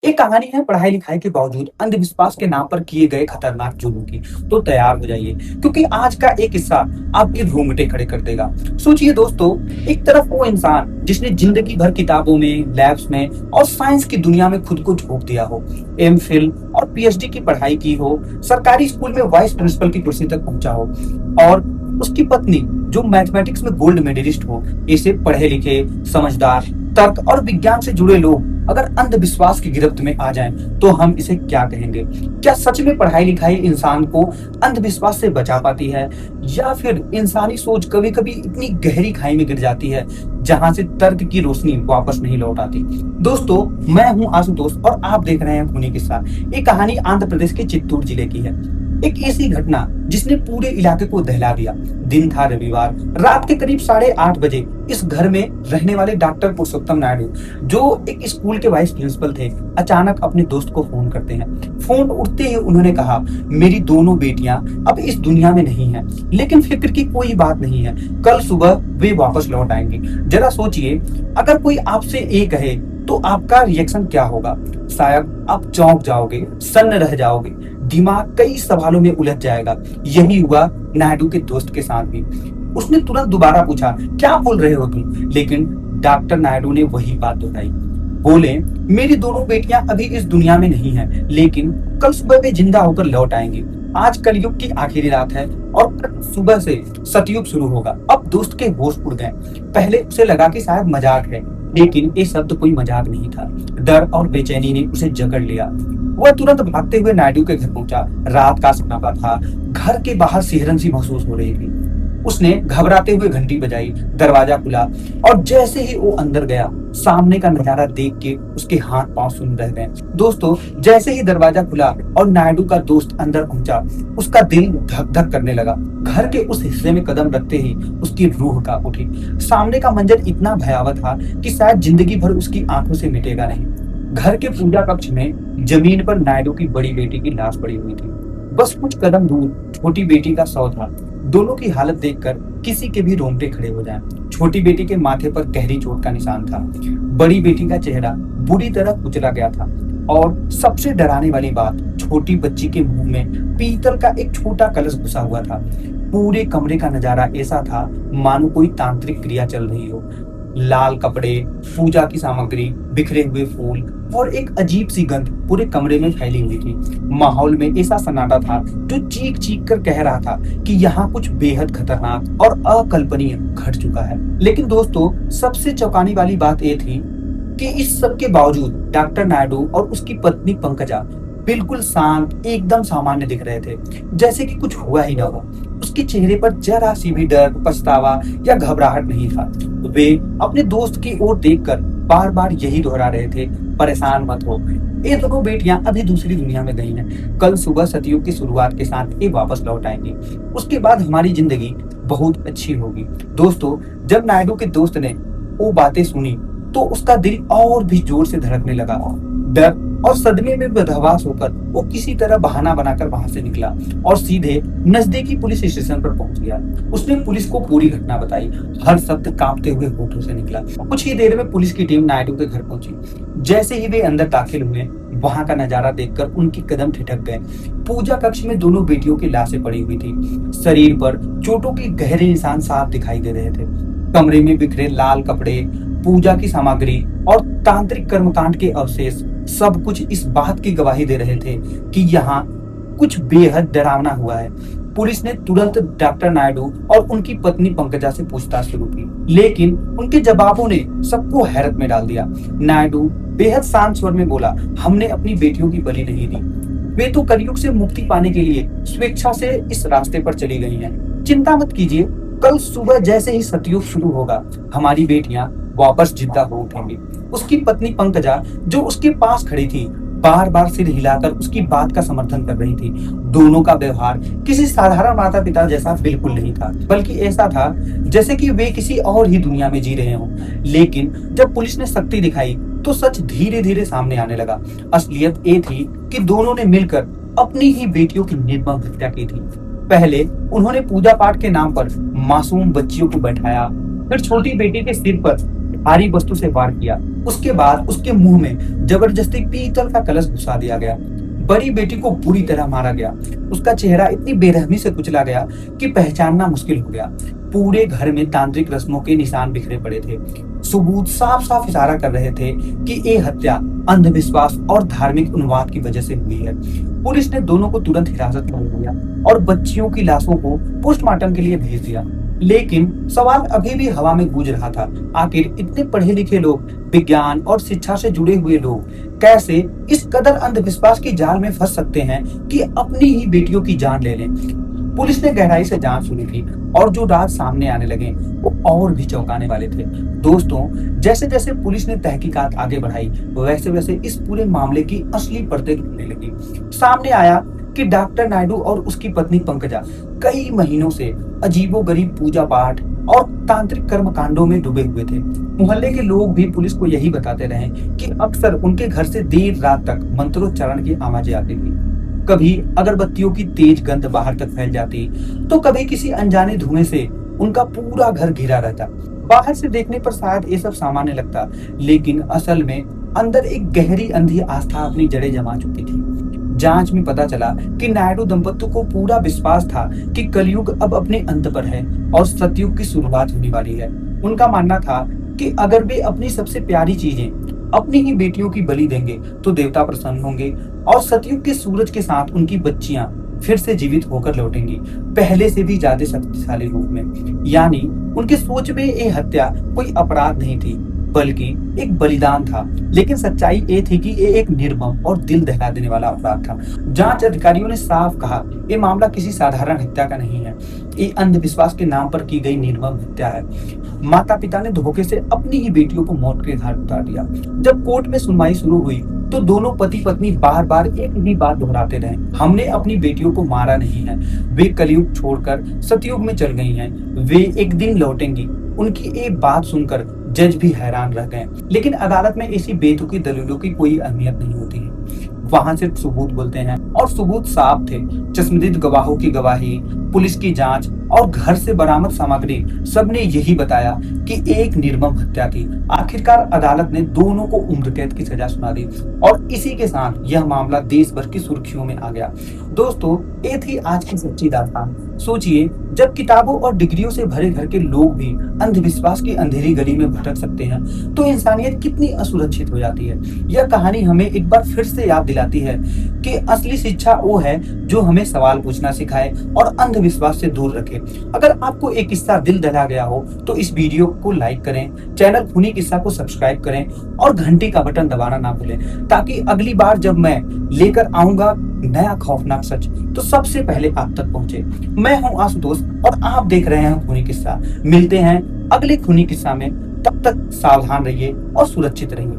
एक कहानी है पढ़ाई लिखाई के बावजूद अंधविश्वास के नाम पर किए गए खतरनाक जुल्म की। तो तैयार हो जाइए, क्योंकि आज का एक किस्सा आपके रोंगटे खड़े कर देगा। सोचिए दोस्तों, एक तरफ वो इंसान जिसने जिंदगी भर किताबों में, लैब्स में और साइंस की दुनिया में खुद को झोंक दिया हो, एमफिल और पीएचडी की पढ़ाई की हो, सरकारी स्कूल में वाइस प्रिंसिपल की कुर्सी तक पहुंचा हो, और उसकी पत्नी जो मैथमेटिक्स में गोल्ड मेडलिस्ट हो। ऐसे पढ़े लिखे, समझदार, तर्क और विज्ञान से जुड़े लोग अगर अंधविश्वास की गिरफ्त में आ जाएं, तो हम इसे क्या कहेंगे? क्या सच में पढ़ाई लिखाई इंसान को अंधविश्वास से बचा पाती है, या फिर इंसानी सोच कभी कभी इतनी गहरी खाई में गिर जाती है जहां से तर्क की रोशनी वापस नहीं लौट आती? दोस्तों, मैं हूं आशुतोष और आप देख रहे हैं खूनी किस्सा। ये कहानी आंध्र प्रदेश के चित्तूर जिले की है। एक ऐसी घटना जिसने पूरे इलाके को दहला दिया। दिन था रविवार, रात के करीब 8:30 बजे इस घर में रहने वाले डॉक्टर पुरुषोत्तम नायडू, जो एक स्कूल के वाइस प्रिंसिपल थे, अचानक अपने दोस्त को फोन करते हैं। फोन उठते ही उन्होंने कहा, मेरी दोनों बेटियां अब इस दुनिया में नहीं हैं, लेकिन फिक्र की कोई बात नहीं है, कल सुबह वे वापस लौट आएंगी। जरा सोचिए, अगर कोई आपसे ये कहे तो आपका रिएक्शन क्या होगा? शायद आप चौंक जाओगे, सन्न रह जाओगे, दिमाग कई सवालों में उलझ जाएगा। यही हुआ नायडू के दोस्त के साथ भी। उसने तुरंत दोबारा पूछा, क्या बोल रहे हो तुम? लेकिन डॉक्टर नायडू ने वही बात दोहराई। बोले, मेरी दोनों बेटियां अभी इस दुनिया में नहीं हैं, लेकिन कल सुबह वे जिंदा होकर लौट आएंगी। आज कलयुग की आखिरी रात है और कल सुबह से सतयुग शुरू होगा। अब दोस्त के होश उड़ गए। पहले उसे लगा कि शायद मजाक है, लेकिन ये शब्द कोई मजाक नहीं था। डर और बेचैनी ने उसे जकड़ लिया। वह तुरंत भागते हुए नायडू के घर पहुंचा। रात का सन्नाटा था, घर के बाहर सिहरन सी महसूस हो रही थी। उसने घबराते हुए घंटी बजाई, दरवाजा खुला, और जैसे ही वो अंदर गया, सामने का नजारा देख के उसके हाथ पांव सुन्न रह गए। दोस्तों, जैसे ही दरवाजा खुला और नायडू का दोस्त अंदर पहुंचा, उसका दिल धक धक करने लगा। घर के उस हिस्से में कदम रखते ही उसकी रूह कांप उठी। सामने का मंजर इतना भयावह था कि शायद जिंदगी भर उसकी आंखों से मिटेगा नहीं। घर के पूजा कक्ष में जमीन पर नायडू की बड़ी बेटी की लाश पड़ी हुई थी। बस कुछ कदम दूर छोटी बेटी का शव था। दोनों की हालत देखकर किसी के भी रोंगटे खड़े हो जाएं। छोटी बेटी के माथे पर गहरी चोट का निशान था। बड़ी बेटी का चेहरा बुरी तरह कुचला गया था, और सबसे डराने वाली बात, छोटी बच्ची के मुंह में पीतल का एक छोटा कलश घुसा हुआ था। पूरे कमरे का नजारा ऐसा था मानो कोई तांत्रिक क्रिया चल रही हो। लाल कपड़े, पूजा की सामग्री, बिखरे हुए फूल और एक अजीब सी गंध पूरे कमरे में फैली हुई थी। माहौल में ऐसा सन्नाटा था जो चीख चीख कर कह रहा था कि यहाँ कुछ बेहद खतरनाक और अकल्पनीय घट चुका है। लेकिन दोस्तों, सबसे चौंकाने वाली बात यह थी कि इस सब के बावजूद डॉक्टर नायडू और उसकी पत्नी पंकजा बिल्कुल शांत, एकदम सामान्य दिख रहे थे, जैसे कि कुछ हुआ ही ना हो। उसके चेहरे पर जरा सी भी डर, पछतावा या घबराहट नहीं था। वे अपने दोस्त की ओर देखकर बार बार यही दोहरा रहे थे, परेशान मत हो, ये दोनों बेटियां अभी दूसरी दुनिया में गई हैं। कल सुबह सतयुग की शुरुआत के साथ ये वापस लौट आएंगी। उसके बाद हमारी जिंदगी बहुत अच्छी होगी। दोस्तों, जब नायडू के दोस्त ने वो बातें सुनी तो उसका दिल और भी जोर से धड़कने लगा। डर और सदमे में बदहवास होकर वो किसी तरह बहाना बनाकर वहां से निकला और सीधे नजदीकी पुलिस स्टेशन पर पहुंच गया। उसने पुलिस को पूरी घटना बताई। हर शब्द कांपते हुए होठों से निकला। कुछ ही देर में पुलिस की टीम नायडू के घर पहुंची। जैसे ही वे अंदर दाखिल हुए, वहां का नजारा देखकर उनके कदम ठिठक गए। पूजा कक्ष में दोनों बेटियों की लाशें पड़ी हुई थी। शरीर पर चोटों के गहरे निशान साफ दिखाई दे रहे थे। कमरे में बिखरे लाल कपड़े, पूजा की सामग्री और तांत्रिक कर्मकांड के अवशेष, सब कुछ इस बात की गवाही दे रहे थे कि यहाँ कुछ बेहद डरावना हुआ है। पुलिस ने तुरंत डॉक्टर नायडू और उनकी पत्नी पंकजा से पूछताछ शुरू की, लेकिन उनके जवाबों ने सबको हैरत में डाल दिया। नायडू बेहद शांत स्वर में बोला, हमने अपनी बेटियों की बलि नहीं दी। वे तो कलयुग से मुक्ति पाने के लिए स्वेच्छा से इस रास्ते पर चली गई हैं। चिंता मत कीजिए, कल सुबह जैसे ही सतयुग शुरू होगा, हमारी बेटियां वापस जिंदा हो उठेंगी। उसकी पत्नी पंकजा, जो उसके पास खड़ी थी, बार बार सिर हिलाकर उसकी बात का समर्थन कर रही थी। दोनों का व्यवहार किसी साधारण माता पिता जैसा बिल्कुल नहीं था, बल्कि ऐसा था जैसे कि वे किसी और ही दुनिया में जी रहे हों। लेकिन जब पुलिस ने शक्ति दिखाई तो सच धीरे धीरे सामने आने लगा। असलियत ये थी कि दोनों ने मिलकर अपनी ही बेटियों की निर्मम हत्या की थी। पहले उन्होंने पूजा पाठ के नाम पर मासूम बच्चियों को बैठाया, फिर छोटी बेटी के सिर पर भारी वस्तु से वार किया, उसके बाद उसके मुंह में जबरदस्ती पीतल का कलश घुसा दिया गया। बड़ी बेटी को बुरी तरह मारा गया। उसका चेहरा इतनी बेरहमी से कुचला गया कि पहचानना मुश्किल हो गया। पूरे घर में तांत्रिक रस्मों के निशान बिखरे पड़े थे। सबूत साफ साफ इशारा कर रहे थे कि ये हत्या अंधविश्वास और धार्मिक उन्माद की वजह से हुई है। पुलिस ने दोनों को तुरंत हिरासत में ले लिया और बच्चियों की लाशों को पोस्टमार्टम के लिए भेज दिया। लेकिन सवाल अभी भी हवा में गूंज रहा था, आखिर इतने पढ़े लिखे लोग, विज्ञान और शिक्षा से जुड़े हुए लोग कैसे इस कदर अंधविश्वास की जाल में फंस सकते हैं कि अपनी ही बेटियों की जान ले लें। पुलिस ने गहराई से जांच शुरू की और जो राज सामने आने लगे वो और भी चौंकाने वाले थे। दोस्तों, जैसे जैसे पुलिस ने तहकीकात आगे बढ़ाई वैसे वैसे इस पूरे मामले की असली परतें खुलने लगी। सामने आया कि डॉक्टर नायडू और उसकी पत्नी पंकजा कई महीनों से अजीबोगरीब पूजा पाठ और तांत्रिक कर्मकांडों में डूबे हुए थे। मोहल्ले के लोग भी पुलिस को यही बताते रहे कि अक्सर उनके घर से देर रात तक मंत्रोच्चारण की आवाजें आती थी। कभी अगरबत्तियों की तेज गंध बाहर तक फैल जाती, तो कभी किसी अनजाने धुएं से उनका पूरा घर घिरा रहता। बाहर से देखने पर शायद ये सब सामान्य लगता, लेकिन असल में अंदर एक गहरी अंधी आस्था अपनी जड़ें जमा चुकी थी। जांच में पता चला कि नायडू दंपत्ति को पूरा विश्वास था कि कलयुग अब अपने अंत पर है और सतयुग की शुरुआत होने वाली है। उनका मानना था कि अगर वे अपनी सबसे प्यारी चीजें अपनी ही बेटियों की बलि देंगे तो देवता प्रसन्न होंगे और सतयुग के सूरज के साथ उनकी बच्चियां फिर से जीवित होकर लौटेंगी, पहले से भी ज्यादा शक्तिशाली रूप में। यानी उनकी सोच में ये हत्या कोई अपराध नहीं थी बल्कि एक बलिदान था। लेकिन सच्चाई ये थी कि ये एक निर्मम और दिल दहला देने वाला अपराध था। जांच अधिकारियों ने साफ कहा, ये मामला किसी साधारण हत्या का नहीं है, ये अंधविश्वास के नाम पर की गई निर्मम हत्या है। माता पिता ने धोखे से अपनी ही बेटियों को मौत के घाट उतार दिया। जब कोर्ट में सुनवाई शुरू हुई तो दोनों पति पत्नी बार बार एक ही बात दोहराते रहे, हमने अपनी बेटियों को मारा नहीं है, वे कलयुग छोड़कर सतयुग में चल गई हैं, वे एक दिन लौटेंगी। उनकी एक बात सुनकर जज भी हैरान रह गए। लेकिन अदालत में ऐसी बेतुकी दलीलों की कोई अहमियत नहीं होती है, वहां सिर्फ सबूत बोलते हैं और सबूत साफ थे। चश्मदीद गवाहों की गवाही, पुलिस की जांच और घर से बरामद सामग्री, सबने यही बताया कि एक निर्मम हत्या थी। आखिरकार अदालत ने दोनों को उम्र कैद की सजा सुना दी और इसी के साथ यह मामला देश भर की सुर्खियों में आ गया। दोस्तों, ये थी आज की सच्ची दास्तान। सोचिए, जब किताबों और डिग्रियों से भरे घर के लोग भी अंधविश्वास की अंधेरी गली में भटक सकते हैं तो इंसानियत कितनी असुरक्षित हो जाती है। यह कहानी हमें एक बार फिर से याद दिलाती है कि असली शिक्षा वो है जो हमें सवाल पूछना सिखाए और अंधविश्वास से दूर रखे। अगर आपको एक किस्सा दिल दहला गया हो तो इस वीडियो को लाइक करें, चैनल खूनी किस्सा को सब्सक्राइब करें और घंटी का बटन दबाना ना भूलें, ताकि अगली बार जब मैं लेकर आऊंगा नया खौफनाक सच तो सबसे पहले आप तक पहुंचे। मैं हूं आशुतोष और आप देख रहे हैं खूनी किस्सा। मिलते हैं अगले खूनी किस्सा में, तब तक सावधान रहिए और सुरक्षित रहिए।